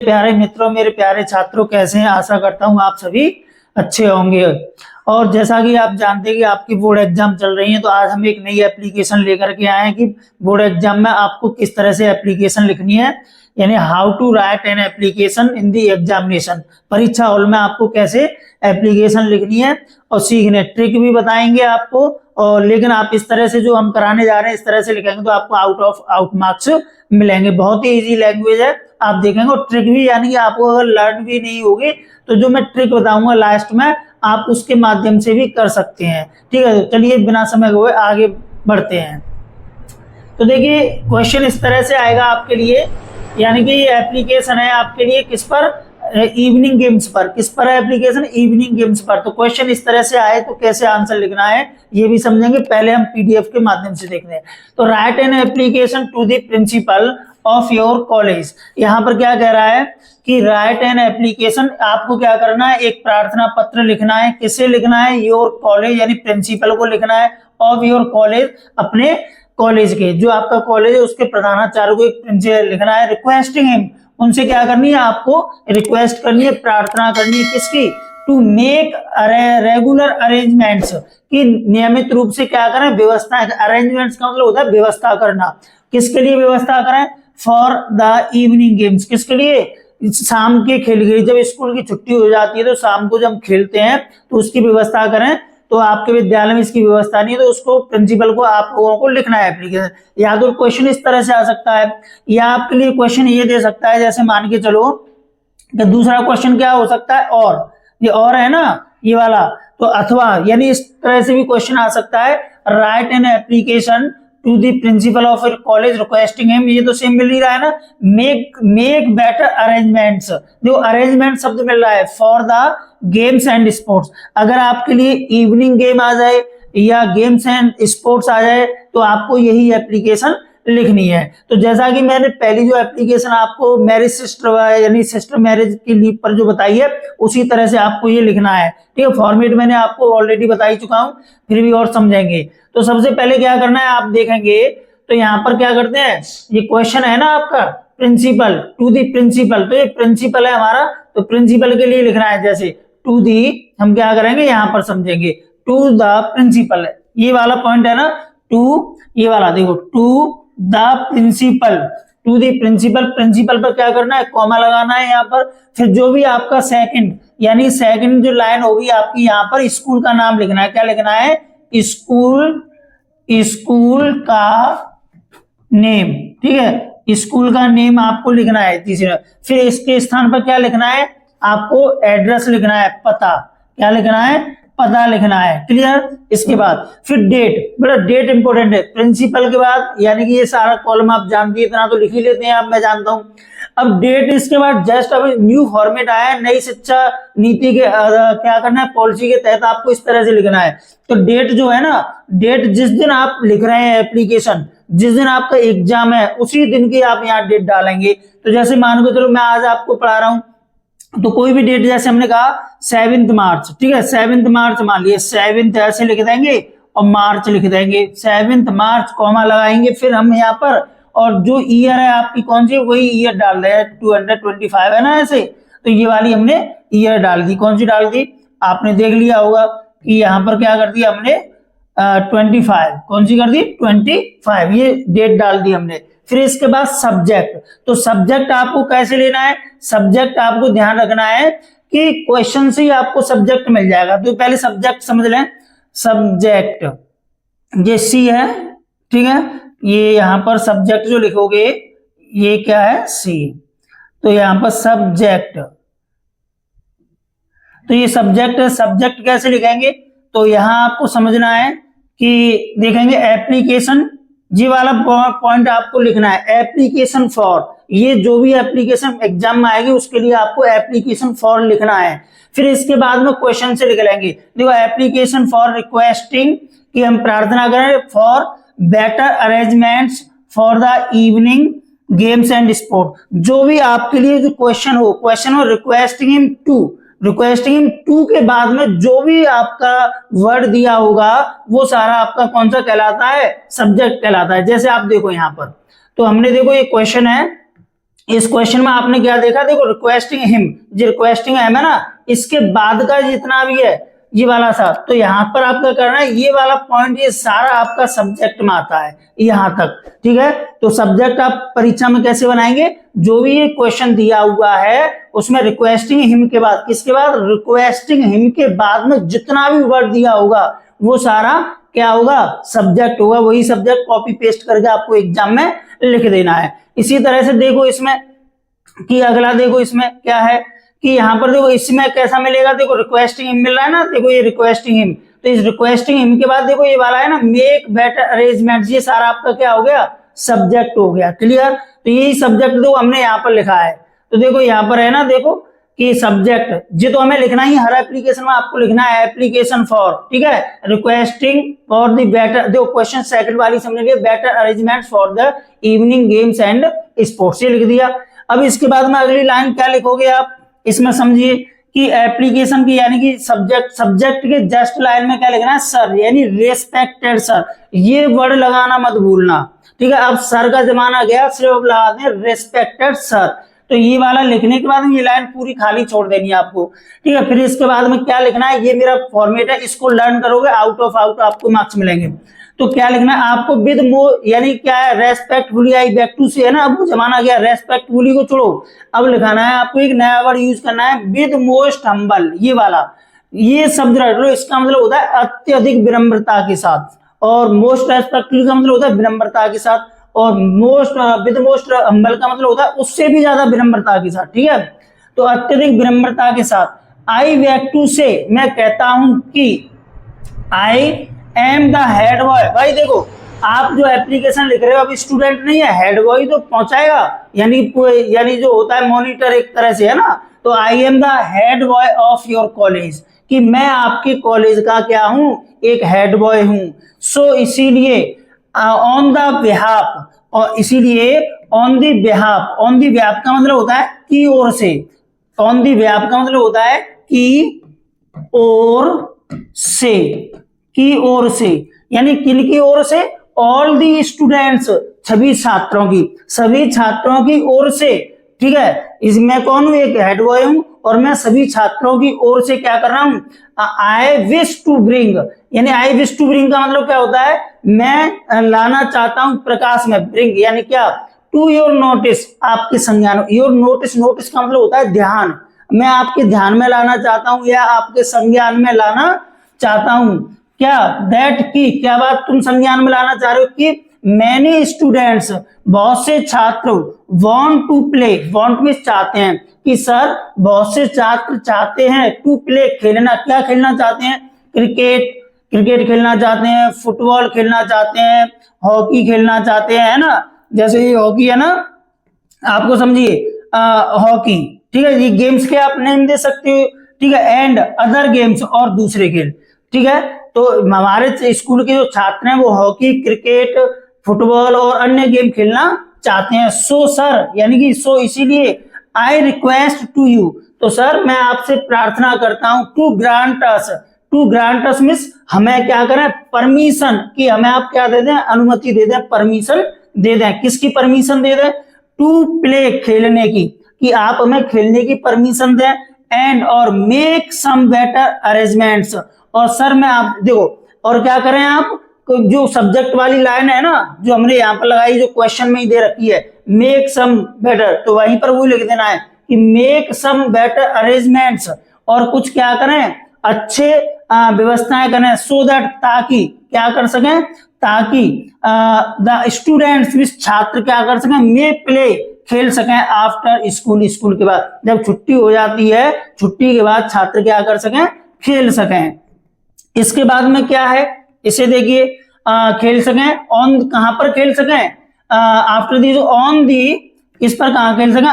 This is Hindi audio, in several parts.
प्यारे मित्रों, मेरे प्यारे छात्रों, कैसे हैं? आशा करता हूं आप सभी अच्छे होंगे। और जैसा कि आप जानते हैं कि आपकी बोर्ड एग्जाम चल रही है, तो आज हम एक नई एप्लीकेशन लेकर के आए हैं कि बोर्ड एग्जाम में आपको किस तरह से एप्लीकेशन लिखनी है, यानी how to write an application in the examination. परीक्षा हॉल में आपको कैसे एप्लीकेशन लिखनी है और सीखने ट्रिक भी बताएंगे आपको। और लेकिन आप इस तरह से जो हम कराने जा रहे हैं इस तरह से लिखेंगे तो आपको आउट मार्क्स मिलेंगे। बहुत ही इजी लैंग्वेज है, आप देखेंगे। और ट्रिक भी, यानी कि आपको अगर लर्न भी नहीं होगी तो जो मैं ट्रिक बताऊंगा लास्ट में आप उसके माध्यम से भी कर सकते हैं। ठीक है, तो चलिए बिना समय गए आगे बढ़ते हैं। तो देखिए क्वेश्चन इस तरह से आएगा आपके लिए, यानी कि ये एप्लीकेशन है आपके लिए किस पर, इवनिंग गेम्स पर। किस पर है एप्लीकेशन? इवनिंग गेम्स पर। तो क्वेश्चन इस तरह से आए तो कैसे आंसर लिखना है ये भी समझेंगे, पहले हम पीडीएफ के माध्यम से देखते हैं। तो write an application to the principal of your college. यहाँ पर क्या कह रहा है कि राइट एन एप्लीकेशन, आपको क्या करना है, एक प्रार्थना पत्र लिखना है। किसे लिखना है? योर कॉलेज, यानी प्रिंसिपल को लिखना है। ऑफ योर कॉलेज, अपने कॉलेज के, जो आपका कॉलेज है उसके प्रधानाचार्य को एक लिखना है। रिक्वेस्टिंग हिम, उनसे क्या करनी है, आपको रिक्वेस्ट करनी है, प्रार्थना करनी है। किसकी? टू मेक रेगुलर अरेंजमेंट्स, कि नियमित रूप से क्या करें, व्यवस्था। अरेंजमेंट्स का मतलब होता है व्यवस्था करना। किसके लिए व्यवस्था करें? For the evening games. किसके लिए? शाम के खेल के लिए। जब स्कूल की छुट्टी हो जाती है तो शाम को जब खेलते हैं तो उसकी व्यवस्था करें। तो आपके विद्यालय में इसकी व्यवस्था नहीं है तो उसको प्रिंसिपल को आप लोगों को लिखना है एप्लीकेशन। या तो क्वेश्चन इस तरह से आ सकता है, या आपके लिए क्वेश्चन ये दे सकता है, जैसे मान के चलो कि दूसरा क्वेश्चन क्या हो सकता है, और ये और है ना ये वाला, तो अथवा, यानी इस तरह से भी क्वेश्चन आ सकता है। Write an application to the principal of your college requesting him, ये तो सेम मिल ही रहा है ना। मेक बेटर अरेंजमेंट्स, जो अरेंजमेंट शब्द मिल रहा है, for the games and sports. अगर आपके लिए इवनिंग गेम आ जाए या गेम्स एंड स्पोर्ट्स आ जाए तो आपको यही एप्लीकेशन लिखनी है। तो जैसा कि मैंने पहली जो एप्लीकेशन आपको मैरिज सिस्टर, यानी सिस्टर मैरिज की लीव पर जो बताई है, उसी तरह से आपको ये लिखना है। ठीक है, फॉर्मेट मैंने आपको ऑलरेडी बता ही चुका हूं, फिर भी और समझेंगे। तो सबसे पहले क्या करना है आप देखेंगे, तो यहाँ पर क्या करते हैं, ये क्वेश्चन है ना आपका प्रिंसिपल, टू दी प्रिंसिपल। तो ये प्रिंसिपल है हमारा, तो प्रिंसिपल के लिए लिखना है। जैसे टू दी, हम क्या करेंगे यहाँ पर समझेंगे, टू द प्रिंसिपल, ये वाला पॉइंट है ना, टू, ये वाला देखो, to the principal, to the principal. Principal पर क्या करना है, कॉमा लगाना है यहाँ पर। फिर जो भी आपका सेकंड, यानी सेकंड जो लाइन होगी आपकी, यहाँ पर स्कूल का नाम लिखना है। क्या लिखना है? स्कूल, स्कूल का नेम। ठीक है, स्कूल का नेम आपको लिखना है तीसरा। फिर इसके स्थान पर क्या लिखना है, आपको एड्रेस लिखना है, पता। क्या लिखना है? पता लिखना है। क्लियर? इसके बाद फिर डेट, बड़ा डेट इंपॉर्टेंट है प्रिंसिपल के बाद, यानी कि ये सारा कॉलम आप जानती है, इतना तो लिख ही लेते हैं आप, मैं जानता हूं। अब डेट, इसके बाद जस्ट अब न्यू फॉर्मेट आया है, नई शिक्षा नीति के क्या करना है, पॉलिसी के तहत आपको इस तरह से लिखना है। तो डेट जो है ना, डेट जिस दिन आप लिख रहे हैं एप्लीकेशन, जिस दिन आपका एग्जाम है उसी दिन की आप यहाँ डेट डालेंगे। तो जैसे मान के चलो मैं आज आपको पढ़ा रहा हूं, तो कोई भी डेट, जैसे हमने कहा 7 मार्च, ठीक है, 7 मार्च मान लिए, 7 ऐसे लिख देंगे और मार्च लिख देंगे, 7 मार्च कॉमा लगाएंगे। फिर हम यहाँ पर, और जो ईयर है आपकी कौन सी, वही ईयर डाल रहे हैं, 225 है ना ऐसे, तो ये वाली हमने ईयर डाल दी। कौन सी डाल दी? आपने देख लिया होगा कि यहाँ पर क्या कर दिया हमने, 25, कौन सी कर दी, 25, ये डेट डाल दी हमने। फिर इसके बाद सब्जेक्ट, तो सब्जेक्ट आपको कैसे लेना है, सब्जेक्ट आपको ध्यान रखना है कि क्वेश्चन से ही आपको सब्जेक्ट मिल जाएगा। तो पहले सब्जेक्ट समझ लें, सब्जेक्ट ये सी है, ठीक है, ये यहाँ पर सब्जेक्ट जो लिखोगे ये क्या है, सी। तो यहाँ पर सब्जेक्ट, तो ये सब्जेक्ट है। सब्जेक्ट कैसे लिखेंगे, तो यहाँ आपको समझना है कि देखेंगे एप्लीकेशन, ये वाला पॉइंट आपको लिखना है, एप्लीकेशन फॉर। ये जो भी एप्लीकेशन एग्जाम में आएगी उसके लिए आपको एप्लीकेशन फॉर लिखना है। फिर इसके बाद में क्वेश्चन से लिख लेंगे, देखो एप्लीकेशन फॉर रिक्वेस्टिंग, कि हम प्रार्थना करें, for better arrangements for the evening games and sport. जो भी आपके लिए जो क्वेश्चन हो requesting him to, requesting to के बाद में जो भी आपका वर्ड दिया होगा वो सारा आपका कौन सा कहलाता है, सब्जेक्ट कहलाता है। जैसे आप देखो यहाँ पर, तो हमने देखो ये क्वेश्चन है इस क्वेश्चन में आपने क्या देखा, देखो रिक्वेस्टिंग हिम, जो रिक्वेस्टिंग हिम है ना, इसके बाद का जितना भी है ये वाला सा, तो यहाँ पर आपका करना है ये वाला पॉइंट, ये सारा आपका सब्जेक्ट में आता है यहाँ तक, ठीक है। तो सब्जेक्ट आप परीक्षा में कैसे बनाएंगे, जो भी ये क्वेश्चन दिया हुआ है उसमें रिक्वेस्टिंग हिम के बाद, किसके बाद, रिक्वेस्टिंग हिम के बाद में जितना भी वर्ड दिया होगा वो सारा क्या होगा, सब्जेक्ट होगा। वही सब्जेक्ट कॉपी पेस्ट करके आपको एग्जाम में लिख देना है। इसी तरह से देखो इसमें कि अगला देखो इसमें क्या है कि यहाँ पर देखो इसमें कैसा मिलेगा, देखो रिक्वेस्टिंग हिम मिल रहा है ना, देखो ये रिक्वेस्टिंग हिम, तो इस रिक्वेस्टिंग हिम के बाद देखो ये वाला है ना मेक बेटर अरेंजमेंट, ये सारा आपका क्या हो गया, सब्जेक्ट हो गया। क्लियर, तो यही सब्जेक्ट देखो हमने यहाँ पर लिखा है, तो देखो यहाँ पर है ना, देखो कि सब्जेक्ट जी तो हमें लिखना ही हर एप्लीकेशन में आपको लिखना है एप्लीकेशन फॉर, ठीक है, रिक्वेस्टिंग फॉर द बेटर, देखो क्वेश्चन सेकंड वाली समझ लिए, better arrangement for the evening games and sports, ये लिख दिया। अब इसके बाद में अगली लाइन क्या लिखोगे आप, इसमें समझिए कि एप्लीकेशन की यानी कि सब्जेक्ट के जस्ट लाइन में क्या लिखना है, सर, यानी रेस्पेक्टेड सर, ये वर्ड लगाना मत भूलना, ठीक है। अब सर का जमाना गया, सिर्फ लगा दें रेस्पेक्टेड सर, तो ये वाला लिखने के बाद ये लाइन पूरी खाली छोड़ देनी है आपको, ठीक है। फिर इसके बाद में क्या लिखना है, ये मेरा फॉर्मेट है, इसको लर्न करोगे आउट ऑफ आउट आपको मार्क्स मिलेंगे। तो क्या लिखना है आपको, विद मोर, यानी क्या है, रेस्पेक्टफुली आई बैक टू से है ना, अब वो जमाना गया, रेस्पेक्टफुली को छोड़ो, अब लिखाना है आपको एक नया वर्ड यूज करना है, विद मोस्ट हम्बल, ये वाला, ये शब्द रट लो, इसका मतलब होता है अत्यधिक विनम्रता के साथ, और मोस्ट रेस्पेक्टफुली का मतलब होता है विनम्रता के साथ, और मोस्ट विद मोस्ट हम्बल का मतलब होता है उससे भी ज्यादा विनम्रता के साथ, ठीक है। तो अत्यधिक विनम्रता के साथ आई बैक टू से, मैं कहता हूं कि I am the head boy, भाई देखो आप जो एप्लीकेशन लिख रहे हो अभी स्टूडेंट नहीं है, हेड बॉय तो पहुंचाएगा, यानी जो होता है मॉनिटर एक तरह से है ना, तो I am the head boy of your college, कि मैं आपके कॉलेज का क्या हूं, एक हेड बॉय हूं। सो इसीलिए ऑन द बिहाफ, और इसीलिए on the behalf, on the behalf का मतलब होता है की ओर से, ऑन द बिहाफ का मतलब होता है की ओर से, की ओर से, यानी किन की ओर से, ऑल दी स्टूडेंट्स, सभी छात्रों की ओर से, ठीक है। इसमें कौन हूं, एक हेड बॉय हूं, और मैं सभी छात्रों की ओर से क्या कर रहा हूं, आई विश टू ब्रिंग, यानी आई विश टू ब्रिंग का मतलब क्या होता है, मैं लाना चाहता हूं प्रकाश में, ब्रिंग यानी क्या, टू योर नोटिस, आपके संज्ञान, योर नोटिस, नोटिस का मतलब होता है ध्यान, मैं आपके ध्यान में लाना चाहता हूं या आपके संज्ञान में लाना चाहता हूं, क्या, दैट की, क्या बात तुम संज्ञान में लाना चाह रहे हो कि मैनी स्टूडेंट्स, बहुत से छात्र, वांट टू प्ले, वांट में चाहते हैं, कि सर बहुत से छात्र चाहते हैं, टू प्ले खेलना, क्या खेलना चाहते हैं, क्रिकेट खेलना चाहते हैं, फुटबॉल खेलना चाहते हैं, हॉकी खेलना चाहते हैं, है ना, जैसे ये हॉकी है ना, आपको समझिए हॉकी, ठीक है, ये गेम्स के आप नेम दे सकते हो, ठीक है, एंड अदर गेम्स, और दूसरे खेल, ठीक है। तो हमारे स्कूल के जो छात्र हैं वो हॉकी, क्रिकेट, फुटबॉल और अन्य गेम खेलना चाहते हैं। सो सर, यानी कि सो इसीलिए, आई रिक्वेस्ट टू यू, तो सर मैं आपसे प्रार्थना करता हूं, टू ग्रांट अस मींस हमें क्या करें, परमिशन, कि हमें आप क्या दे दें, अनुमति दे दें, परमिशन दे दें, किसकी परमिशन दे दें, टू प्ले, खेलने की, कि आप हमें खेलने की परमिशन दें, एंड और मेक सम बेटर अरेंजमेंट्स, और सर मैं आप देखो, और क्या करें आप, जो सब्जेक्ट वाली लाइन है ना जो हमने यहाँ पर लगाई, जो क्वेश्चन में ही दे रखी है, मेक सम बेटर, तो वहीं पर वो लिख देना है कि मेक सम बेटर अरेंजमेंट्स, और कुछ क्या करें, अच्छे व्यवस्थाएं करें, सो दैट, ताकि क्या कर सकें, ताकि द स्टूडेंट्स, छात्र क्या कर सकें, मे प्ले, खेल सकें, आफ्टर स्कूल के बाद, जब छुट्टी हो जाती है, छुट्टी के बाद छात्र क्या कर सकें, खेल सकें। इसके बाद में क्या है, इसे देखिए, खेल सकें, ऑन, कहां पर खेल सकें, आफ्टर दी, ऑन दी, इस पर कहां खेल सकें,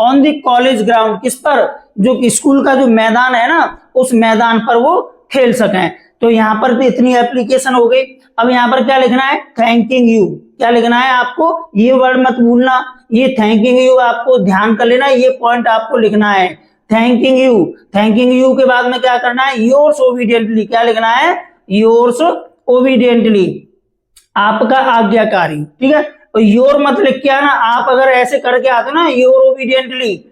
ऑन दी कॉलेज ग्राउंड, किस पर, जो स्कूल का जो मैदान है ना, उस मैदान पर वो खेल सकें। तो यहाँ पर भी इतनी एप्लीकेशन हो गई। अब यहाँ पर क्या लिखना है, थैंकिंग यू, क्या लिखना है आपको, ये वर्ड मत भूलना, ये थैंकिंग यू आपको ध्यान कर लेना, ये पॉइंट आपको लिखना है, थैंकिंग यू के बाद में क्या करना है, योर्स ओबीडियंटली, क्या लिखना है, योर्स ओबीडियंटली, आपका आज्ञाकारी, ठीक है, और योर मत लिख के आना। आप अगर ऐसे करके आते हो ना, योर ओबीडियंटली,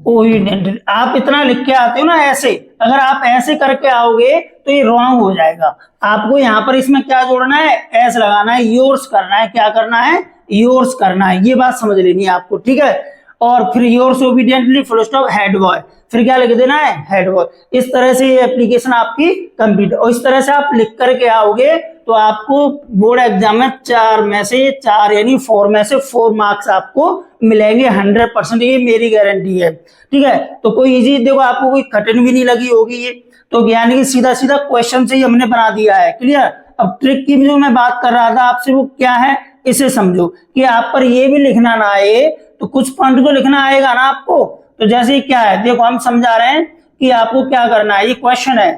ओबीडियंटली, आप इतना लिख के आते हो ना ऐसे, अगर आप ऐसे करके आओगे तो ये रॉन्ग हो जाएगा। आपको यहाँ पर इसमें क्या जोड़ना है, एस लगाना है, योर्स करना है। क्या करना है, योर्स करना है। ये बात समझ लेनी है आपको, ठीक है। और फिर yours obediently full stop head boy, फिर क्या लिख देना है, हेड बॉय। इस तरह से ये एप्लीकेशन आपकी कंप्लीट, और इस तरह से आप लिख करके आओगे तो आपको बोर्ड एग्जाम में 4 में से 4 यानी 4 में से 4 मार्क्स आपको मिलेंगे 100%, ये मेरी गारंटी है, ठीक है। तो कोई इजी, देखो आपको कोई कठिन भी नहीं लगी होगी ये, तो यानी कि सीधा सीधा क्वेश्चन से ही हमने बना दिया है, क्लियर। अब ट्रिक की जो मैं बात कर रहा था आपसे वो क्या है, इसे समझो कि आप पर ये भी लिखना ना आए तो कुछ पॉइंट तो लिखना आएगा ना आपको। तो जैसे क्या है, देखो हम समझा रहे हैं कि आपको क्या करना है, ये क्वेश्चन है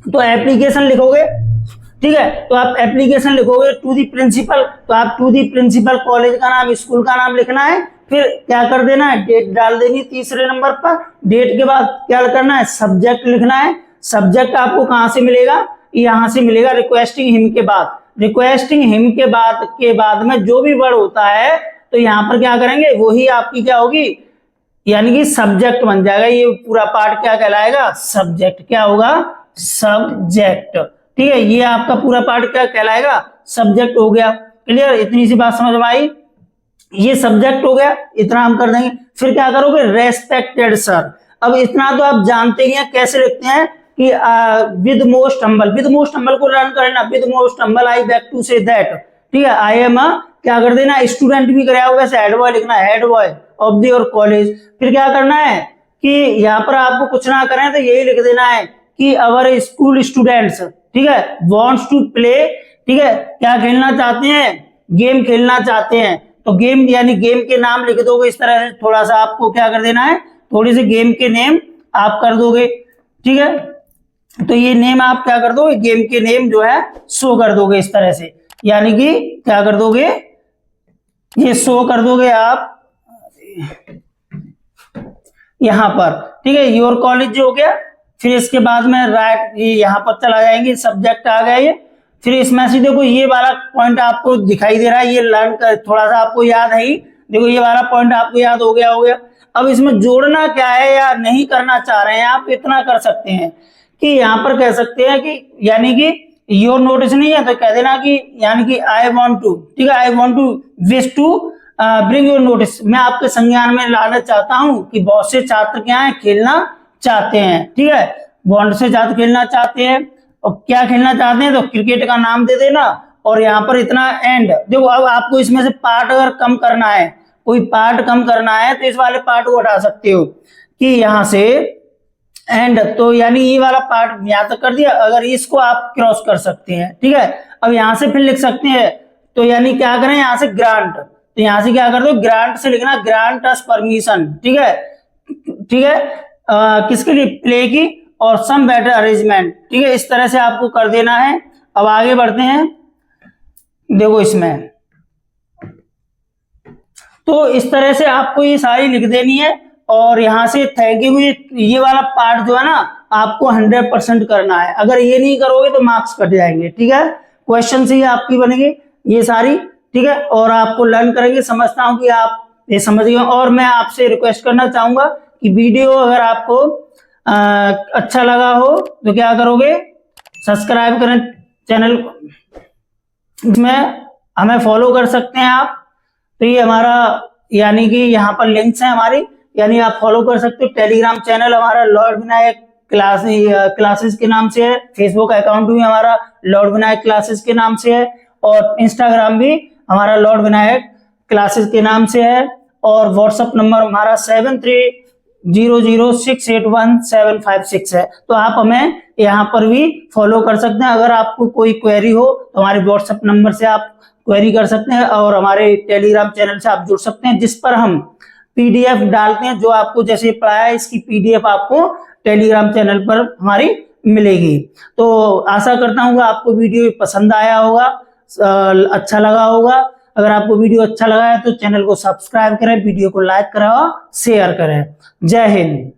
तो एप्लीकेशन लिखोगे, ठीक है। तो आप एप्लीकेशन लिखोगे टू दी प्रिंसिपल, तो आप टू दी प्रिंसिपल कॉलेज का नाम, स्कूल का नाम लिखना है, फिर क्या कर देना है, डेट डाल देनी तीसरे नंबर पर। डेट के बाद क्या करना है, सब्जेक्ट लिखना है। सब्जेक्ट आपको कहां से मिलेगा, यहां से मिलेगा रिक्वेस्टिंग हिम के बाद। रिक्वेस्टिंग हिम के बाद में जो भी वर्ड होता है तो यहाँ पर क्या करेंगे, वही आपकी क्या होगी, यानी कि सब्जेक्ट बन जाएगा। ये पूरा पार्ट क्या कहलाएगा, सब्जेक्ट। क्या होगा, सब्जेक्ट, ठीक है। ये आपका पूरा पार्ट क्या कहलाएगा, सब्जेक्ट हो गया, क्लियर। इतनी सी बात समझ में आई, ये सब्जेक्ट हो गया, इतना हम कर देंगे। फिर क्या करोगे, रेस्पेक्टेड सर। अब इतना तो आप जानते ही हैं कैसे लिखते हैं कि with most humble, with most humble को लर्न करना, with most humble I beg to say that, ठीक है। आई एम क्या कर देना, स्टूडेंट भी कराया होगा, वैसे हेड बॉय लिखना, head boy of your college. फिर क्या करना है कि यहाँ पर आपको कुछ ना करें तो यही लिख देना है कि अवर स्कूल स्टूडेंट्स, ठीक है, वांट्स टू प्ले, ठीक है, क्या खेलना चाहते हैं, गेम खेलना चाहते हैं। तो गेम यानी गेम के नाम लिख दोगे इस तरह से, थोड़ा सा आपको क्या कर देना है, थोड़ी सी गेम के नेम आप कर दोगे, ठीक है। तो ये नेम आप क्या कर दोगे, गेम के नेम जो है शो कर दोगे इस तरह से, यानी कि क्या कर दोगे, ये शो कर दोगे आप यहां पर, ठीक है। योर कॉलेज जो हो गया, फिर इसके बाद में राइट ये यहां पर चला जाएंगे, सब्जेक्ट आ गया ये। फिर इसमें से देखो ये वाला पॉइंट आपको दिखाई दे रहा है, ये लर्न कर, थोड़ा सा आपको याद है ही, देखो ये वाला पॉइंट आपको याद हो गया। अब इसमें जोड़ना क्या है या नहीं करना चाह रहे हैं आप, इतना कर सकते हैं कि यहाँ पर कह सकते हैं कि यानी कि योर नोटिस नहीं है तो कह देना कि यानी कि आई वांट टू, ठीक है, I want to wish to bring your notice, मैं आपके संज्ञान में लाना चाहता हूं कि बहुत से छात्र क्या है, खेलना चाहते हैं, ठीक है, बहुत से छात्र खेलना चाहते हैं। और क्या खेलना चाहते हैं, तो क्रिकेट का नाम दे देना, और यहाँ पर इतना एंड। देखो अब आपको इसमें से पार्ट अगर कम करना है, कोई पार्ट कम करना है तो इस वाले पार्ट को हटा सकते हो कि यहाँ से एंड, तो यानी ये वाला पार्ट यहाँ तक कर दिया, अगर इसको आप क्रॉस कर सकते हैं, ठीक है। अब यहाँ से फिर लिख सकते हैं, तो यानी क्या करें, यहाँ से ग्रांट, तो यहाँ से क्या कर दो, ग्रांट से लिखना, ग्रांट अस परमिशन, ठीक है, ठीक है, किसके लिए, प्ले की, और सम बेटर अरेंजमेंट, ठीक है। इस तरह से आपको कर देना है। अब आगे बढ़ते हैं, देखो इसमें तो इस तरह से आपको ये सारी लिख देनी है, और यहां से थैंक यू, ये वाला पार्ट जो है ना आपको 100% करना है। अगर ये नहीं करोगे तो मार्क्स कट जाएंगे, ठीक है। क्वेश्चन से ही आपकी बनेगी ये सारी, ठीक है, और आपको लर्न करेंगे। समझता हूं कि आप ये समझ गए, और मैं आपसे रिक्वेस्ट करना चाहूंगा कि वीडियो अगर आपको अच्छा लगा हो तो क्या करोगे, सब्सक्राइब करें चैनल, इसमें हमें फॉलो कर सकते हैं आप। तो ये हमारा यानी कि यहाँ पर लिंक्स हैं हमारी, यानी आप फॉलो कर सकते हो। टेलीग्राम चैनल हमारा लॉर्ड विनायक क्लासेस के नाम से है, फेसबुक अकाउंट भी हमारा लॉर्ड विनायक क्लासेस के नाम से है, और इंस्टाग्राम भी हमारा लॉर्ड विनायक क्लासेस के नाम से है, और व्हाट्सएप नंबर हमारा 7300681756 है। तो आप हमें यहाँ पर भी फॉलो कर सकते हैं। अगर आपको कोई क्वेरी हो तो हमारे व्हाट्सएप नंबर से आप क्वेरी कर सकते हैं, और हमारे टेलीग्राम चैनल से आप जुड़ सकते हैं, जिस पर हम पीडीएफ डालते हैं। जो आपको जैसे पढ़ाया है इसकी पीडीएफ आपको टेलीग्राम चैनल पर हमारी मिलेगी। तो आशा करता हूँ कि आपको वीडियो पसंद आया होगा, अच्छा लगा होगा। अगर आपको वीडियो अच्छा लगा है तो चैनल को सब्सक्राइब करें, वीडियो को लाइक करें और शेयर करें। जय हिंद।